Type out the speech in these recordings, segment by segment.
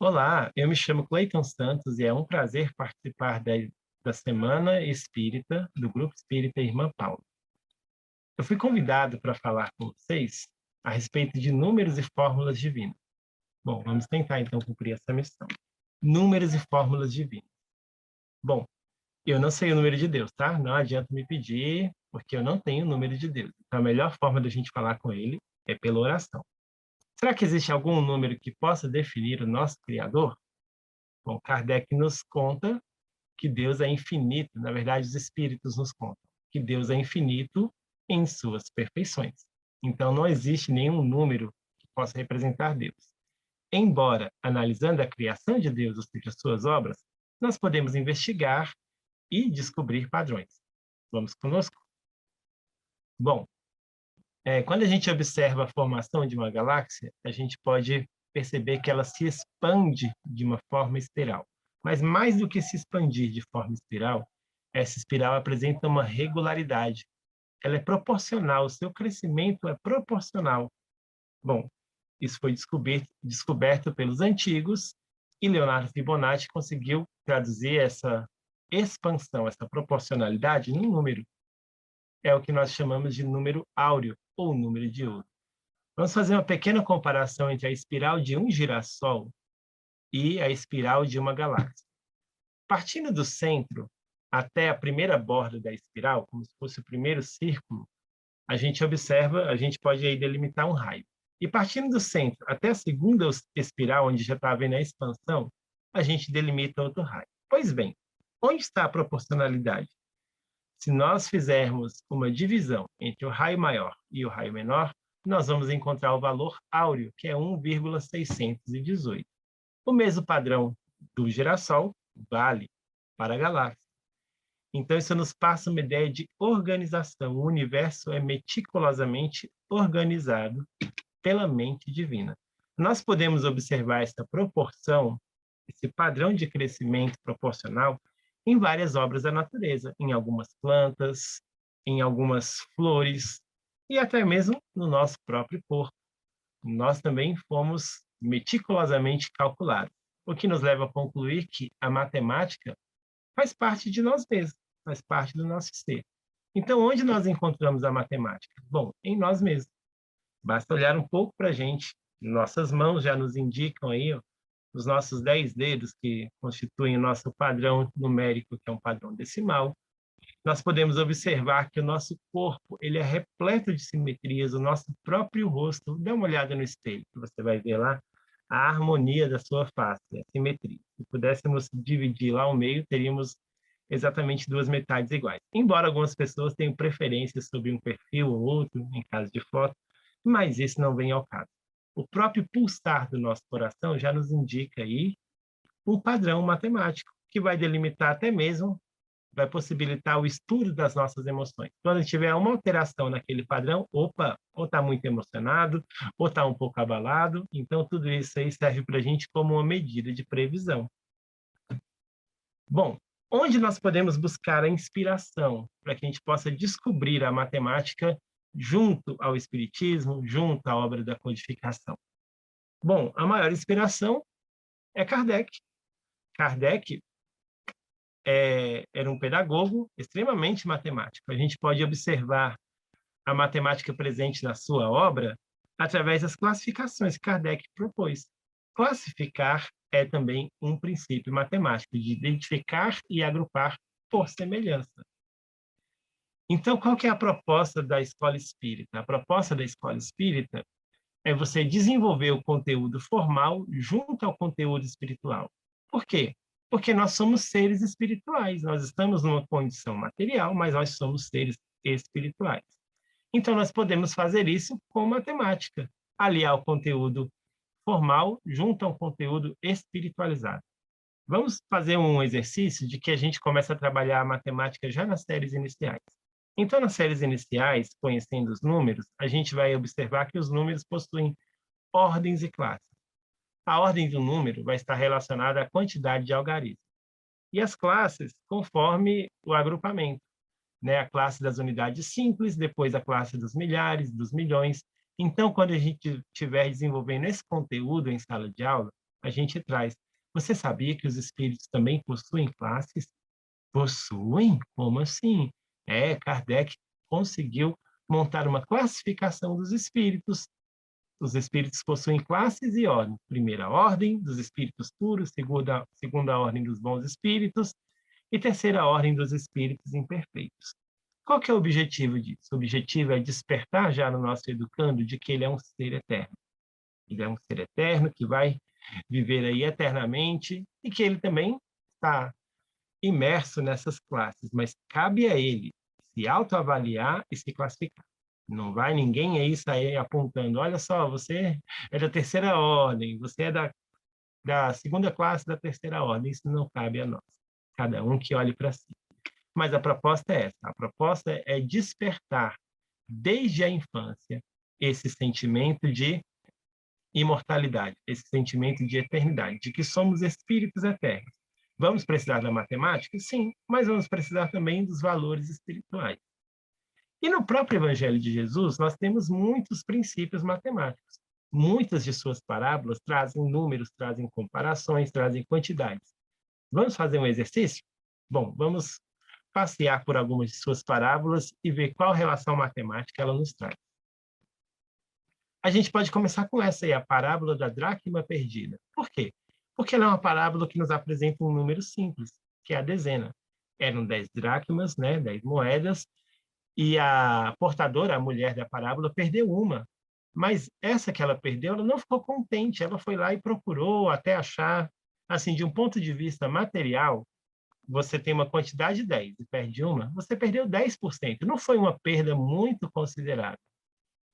Olá, eu me chamo Cleiton Santos e é um prazer participar da Semana Espírita do Grupo Espírita Irmã Paula. Eu fui convidado para falar com vocês a respeito de números e fórmulas divinas. Bom, vamos tentar então cumprir essa missão. Números e fórmulas divinas. Bom, eu não sei o número de Deus, tá? Não adianta me pedir, porque eu não tenho o número de Deus. Então, a melhor forma da gente falar com ele é pela oração. Será que existe algum número que possa definir o nosso Criador? Bom, Kardec nos conta que Deus é infinito, na verdade, os espíritos nos contam que Deus é infinito em suas perfeições. Então, não existe nenhum número que possa representar Deus. Embora, analisando a criação de Deus, ou seja, suas obras, nós podemos investigar e descobrir padrões. Vamos conosco? Bom, quando a gente observa a formação de uma galáxia, a gente pode perceber que ela se expande de uma forma espiral. Mas mais do que se expandir de forma espiral, essa espiral apresenta uma regularidade. Ela é proporcional, o seu crescimento é proporcional. Bom, isso foi descoberto pelos antigos e Leonardo Fibonacci conseguiu traduzir essa expansão, essa proporcionalidade num número. É o que nós chamamos de número áureo ou número de ouro. Vamos fazer uma pequena comparação entre a espiral de um girassol e a espiral de uma galáxia. Partindo do centro até a primeira borda da espiral, como se fosse o primeiro círculo, a gente pode aí delimitar um raio. E partindo do centro até a segunda espiral, onde já está havendo a expansão, a gente delimita outro raio. Pois bem, onde está a proporcionalidade? Se nós fizermos uma divisão entre o raio maior e o raio menor, nós vamos encontrar o valor áureo, que é 1,618. O mesmo padrão do girassol vale para a galáxia. Então, isso nos passa uma ideia de organização. O universo é meticulosamente organizado pela mente divina. Nós podemos observar essa proporção, esse padrão de crescimento proporcional, em várias obras da natureza, em algumas plantas, em algumas flores e até mesmo no nosso próprio corpo. Nós também fomos meticulosamente calculados, o que nos leva a concluir que a matemática faz parte de nós mesmos, faz parte do nosso ser. Então, onde nós encontramos a matemática? Bom, em nós mesmos. Basta olhar um pouco para a gente. Nossas mãos já nos indicam aí, ó, os nossos 10 dedos, que constituem o nosso padrão numérico, que é um padrão decimal. Nós podemos observar que o nosso corpo ele é repleto de simetrias, o nosso próprio rosto. Dê uma olhada no espelho, que você vai ver lá a harmonia da sua face, a simetria. Se pudéssemos dividir lá ao meio, teríamos exatamente duas metades iguais. Embora algumas pessoas tenham preferências sobre um perfil ou outro, em caso de foto, mas isso não vem ao caso. O próprio pulsar do nosso coração já nos indica aí um padrão matemático, que vai delimitar até mesmo, vai possibilitar o estudo das nossas emoções. Quando tiver uma alteração naquele padrão, opa, ou está muito emocionado, ou está um pouco abalado, então tudo isso aí serve para a gente como uma medida de previsão. Bom, onde nós podemos buscar a inspiração para que a gente possa descobrir a matemática junto ao Espiritismo, junto à obra da codificação? Bom, a maior inspiração é Kardec. Kardec era um pedagogo extremamente matemático. A gente pode observar a matemática presente na sua obra através das classificações que Kardec propôs. Classificar é também um princípio matemático de identificar e agrupar por semelhança. Então, qual que é a proposta da escola espírita? A proposta da escola espírita é você desenvolver o conteúdo formal junto ao conteúdo espiritual. Por quê? Porque nós somos seres espirituais, nós estamos numa condição material, mas nós somos seres espirituais. Então, nós podemos fazer isso com matemática, aliar o conteúdo formal junto ao conteúdo espiritualizado. Vamos fazer um exercício de que a gente começa a trabalhar a matemática já nas séries iniciais. Então, nas séries iniciais, conhecendo os números, a gente vai observar que os números possuem ordens e classes. A ordem do número vai estar relacionada à quantidade de algarismos. E as classes, conforme o agrupamento, né? A classe das unidades simples, depois a classe dos milhares, dos milhões. Então, quando a gente estiver desenvolvendo esse conteúdo em sala de aula, a gente traz. Você sabia que os espíritos também possuem classes? Possuem? Como assim? Kardec conseguiu montar uma classificação dos espíritos. Os espíritos possuem classes e ordens. Primeira ordem dos espíritos puros, segunda ordem dos bons espíritos e terceira ordem dos espíritos imperfeitos. Qual que é o objetivo disso? O objetivo é despertar já no nosso educando de que ele é um ser eterno. Ele é um ser eterno que vai viver aí eternamente e que ele também está imerso nessas classes, mas cabe a ele se autoavaliar e se classificar. Não vai ninguém aí sair apontando, olha só, você é da terceira ordem, você é da segunda classe da terceira ordem. Isso não cabe a nós. Cada um que olhe para si. Mas a proposta é essa. A proposta é despertar, desde a infância, esse sentimento de imortalidade, esse sentimento de eternidade, de que somos espíritos eternos. Vamos precisar da matemática? Sim, mas vamos precisar também dos valores espirituais. E no próprio Evangelho de Jesus, nós temos muitos princípios matemáticos. Muitas de suas parábolas trazem números, trazem comparações, trazem quantidades. Vamos fazer um exercício? Bom, vamos passear por algumas de suas parábolas e ver qual relação matemática ela nos traz. A gente pode começar com essa aí, a parábola da dracma perdida. Por quê? Porque ela é uma parábola que nos apresenta um número simples, que é a dezena. Eram 10 dracmas, né, 10 moedas, e a portadora, a mulher da parábola, perdeu uma. Mas essa que ela perdeu, ela não ficou contente, ela foi lá e procurou até achar. Assim, de um ponto de vista material, você tem uma quantidade de 10 e perde uma, você perdeu 10%. Não foi uma perda muito considerável.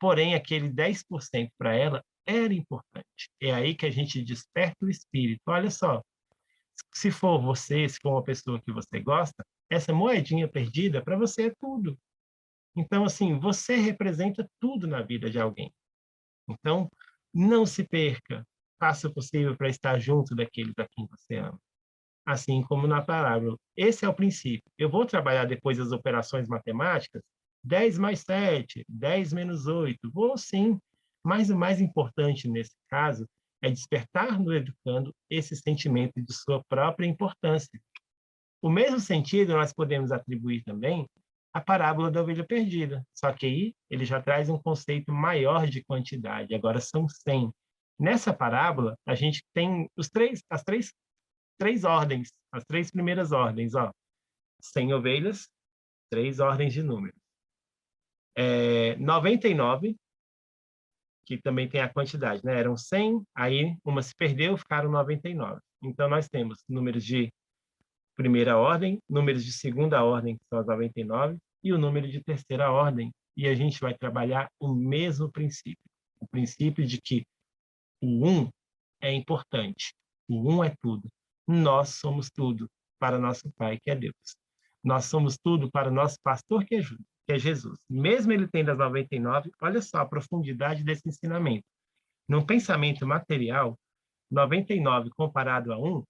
Porém, aquele 10% para ela era importante. É aí que a gente desperta o espírito. Olha só, se for você, se for uma pessoa que você gosta, essa moedinha perdida para você é tudo. Então, assim, você representa tudo na vida de alguém. Então, não se perca. Faça o possível para estar junto daqueles a quem você ama. Assim como na parábola. Esse é o princípio. Eu vou trabalhar depois as operações matemáticas, 10 mais 7, 10 menos 8. Vou sim. Mas o mais importante nesse caso é despertar no educando esse sentimento de sua própria importância. O mesmo sentido nós podemos atribuir também à parábola da ovelha perdida. Só que aí ele já traz um conceito maior de quantidade. Agora são 100. Nessa parábola, a gente tem as três ordens, as três primeiras ordens, ó. 100 ovelhas, 3 ordens de número. 99, que também tem a quantidade, né? Eram 100, aí uma se perdeu, ficaram 99. Então, nós temos números de primeira ordem, números de segunda ordem, que são as 99, e o número de terceira ordem. E a gente vai trabalhar o mesmo princípio. O princípio de que o 1 é importante. O 1 é tudo. Nós somos tudo para nosso Pai, que é Deus. Nós somos tudo para o nosso pastor, que é Jesus. Mesmo ele tendo as 99, olha só a profundidade desse ensinamento. Num pensamento material, 99 comparado a 1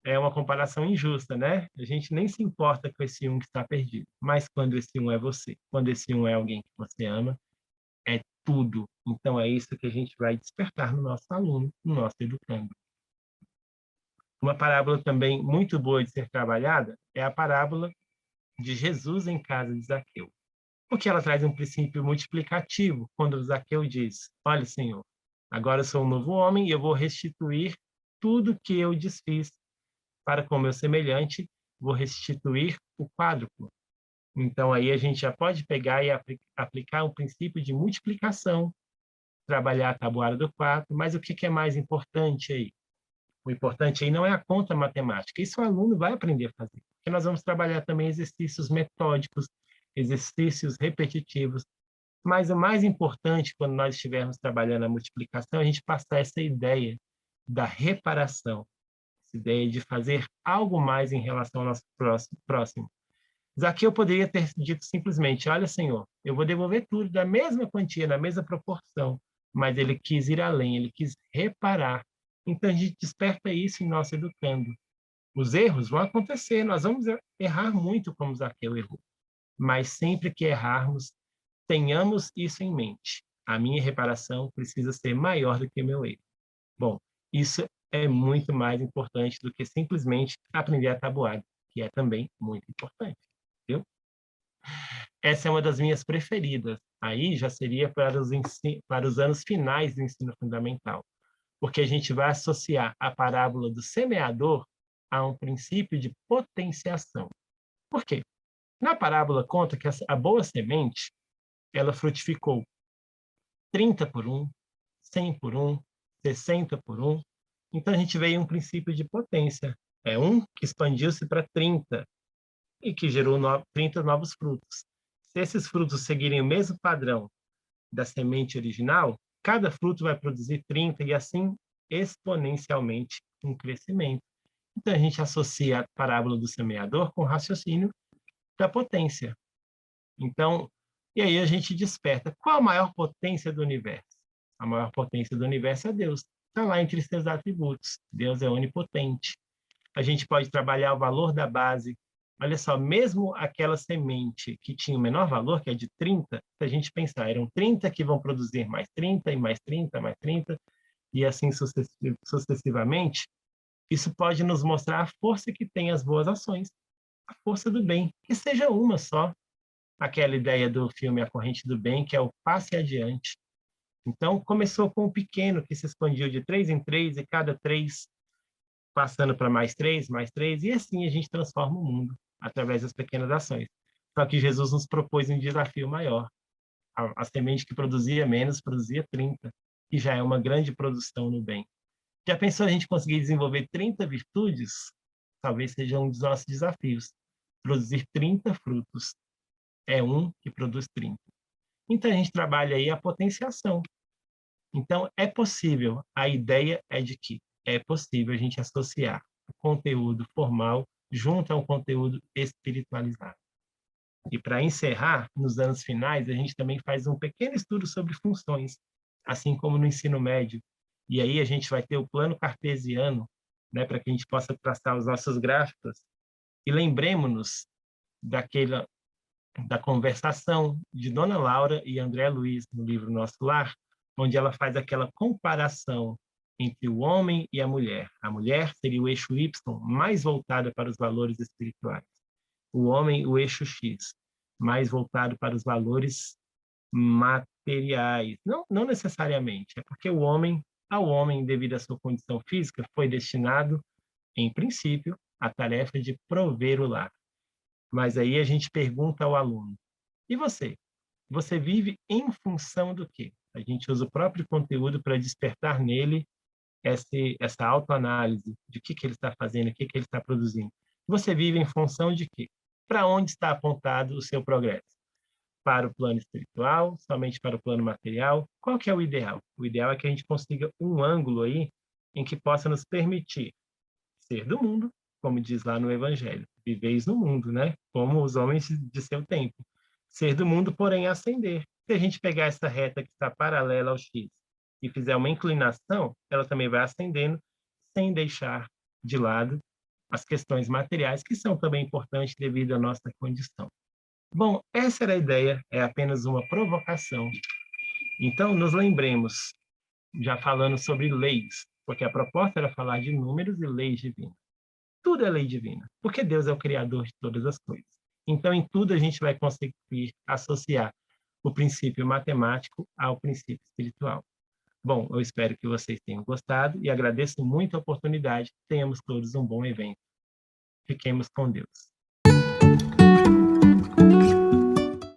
é uma comparação injusta, né? A gente nem se importa com esse 1 que está perdido. Mas quando esse 1 é você, quando esse 1 é alguém que você ama, é tudo. Então, é isso que a gente vai despertar no nosso aluno, no nosso educando. Uma parábola também muito boa de ser trabalhada é a parábola de Jesus em casa de Zaqueu. Porque ela traz um princípio multiplicativo, quando Zaqueu diz, olha, Senhor, agora eu sou um novo homem e eu vou restituir tudo que eu desfiz para com meu semelhante, vou restituir o quádruplo. Então, aí a gente já pode pegar e aplicar um princípio de multiplicação, trabalhar a tabuada do 4, mas o que é mais importante aí? O importante aí não é a conta matemática, isso o aluno vai aprender a fazer, porque nós vamos trabalhar também exercícios metódicos, exercícios repetitivos, mas o mais importante, quando nós estivermos trabalhando a multiplicação, é a gente passar essa ideia da reparação, essa ideia de fazer algo mais em relação ao nosso próximo. Zaqueu poderia ter dito simplesmente, olha, Senhor, eu vou devolver tudo da mesma quantia, na mesma proporção, mas ele quis ir além, ele quis reparar. Então, a gente desperta isso em nosso educando. Os erros vão acontecer, nós vamos errar muito como Zaqueu errou, mas sempre que errarmos, tenhamos isso em mente. A minha reparação precisa ser maior do que o meu erro. Bom, isso é muito mais importante do que simplesmente aprender a tabuada, que é também muito importante, viu? Essa é uma das minhas preferidas. Aí já seria para os anos finais do ensino fundamental, porque a gente vai associar a parábola do semeador a um princípio de potenciação. Por quê? Na parábola conta que a boa semente, ela frutificou 30 por 1, 100 por 1, 60 por 1. Então a gente veio um princípio de potência. É um que expandiu-se para 30 e que gerou 30 novos frutos. Se esses frutos seguirem o mesmo padrão da semente original, cada fruto vai produzir 30 e assim exponencialmente um crescimento. Então a gente associa a parábola do semeador com o raciocínio da potência. Então, e aí a gente desperta. Qual a maior potência do universo? A maior potência do universo é Deus. Está lá entre seus atributos. Deus é onipotente. A gente pode trabalhar o valor da base. Olha só, mesmo aquela semente que tinha o menor valor, que é de 30, se a gente pensar, eram 30 que vão produzir mais 30, e mais 30, mais 30, e assim sucessivamente, isso pode nos mostrar a força que tem as boas ações, a força do bem, que seja uma só, aquela ideia do filme A Corrente do Bem, que é o passe adiante. Então, começou com o pequeno, que se expandiu de 3 em 3, e cada 3 passando para mais 3, e assim a gente transforma o mundo, através das pequenas ações. Só que Jesus nos propôs um desafio maior. A semente que produzia menos, produzia 30, que já é uma grande produção no bem. Já pensou a gente conseguir desenvolver 30 virtudes? Talvez seja um dos nossos desafios. Produzir 30 frutos. É um que produz 30. Então, a gente trabalha aí a potenciação. Então, é possível, a ideia é de que é possível a gente associar o conteúdo formal junto a um conteúdo espiritualizado. E para encerrar, nos anos finais, a gente também faz um pequeno estudo sobre funções, assim como no ensino médio. E aí a gente vai ter o plano cartesiano, né, para que a gente possa traçar os nossos gráficos. E lembremos-nos daquela da conversação de Dona Laura e André Luiz no livro Nosso Lar, onde ela faz aquela comparação entre o homem e a mulher. A mulher seria o eixo Y, mais voltada para os valores espirituais. O homem, o eixo X, mais voltado para os valores materiais. Não necessariamente, é porque ao homem, devido à sua condição física, foi destinado, em princípio, a tarefa de prover o lar. Mas aí a gente pergunta ao aluno: e você? Você vive em função do quê? A gente usa o próprio conteúdo para despertar nele essa autoanálise de o que ele está fazendo, o que ele está produzindo. Você vive em função de quê? Para onde está apontado o seu progresso? Para o plano espiritual? Somente para o plano material? Qual que é o ideal? O ideal é que a gente consiga um ângulo aí em que possa nos permitir ser do mundo, como diz lá no Evangelho, viveis no mundo, né? Como os homens de seu tempo. Ser do mundo, porém ascender. Se a gente pegar essa reta que está paralela ao X e fizer uma inclinação, ela também vai ascendendo, sem deixar de lado as questões materiais, que são também importantes devido à nossa condição. Bom, essa era a ideia, é apenas uma provocação. Então, nos lembremos, já falando sobre leis, porque a proposta era falar de números e leis divinas. Tudo é lei divina, porque Deus é o criador de todas as coisas. Então, em tudo a gente vai conseguir associar o princípio matemático ao princípio espiritual. Bom, eu espero que vocês tenham gostado e agradeço muito a oportunidade. Tenhamos todos um bom evento. Fiquemos com Deus.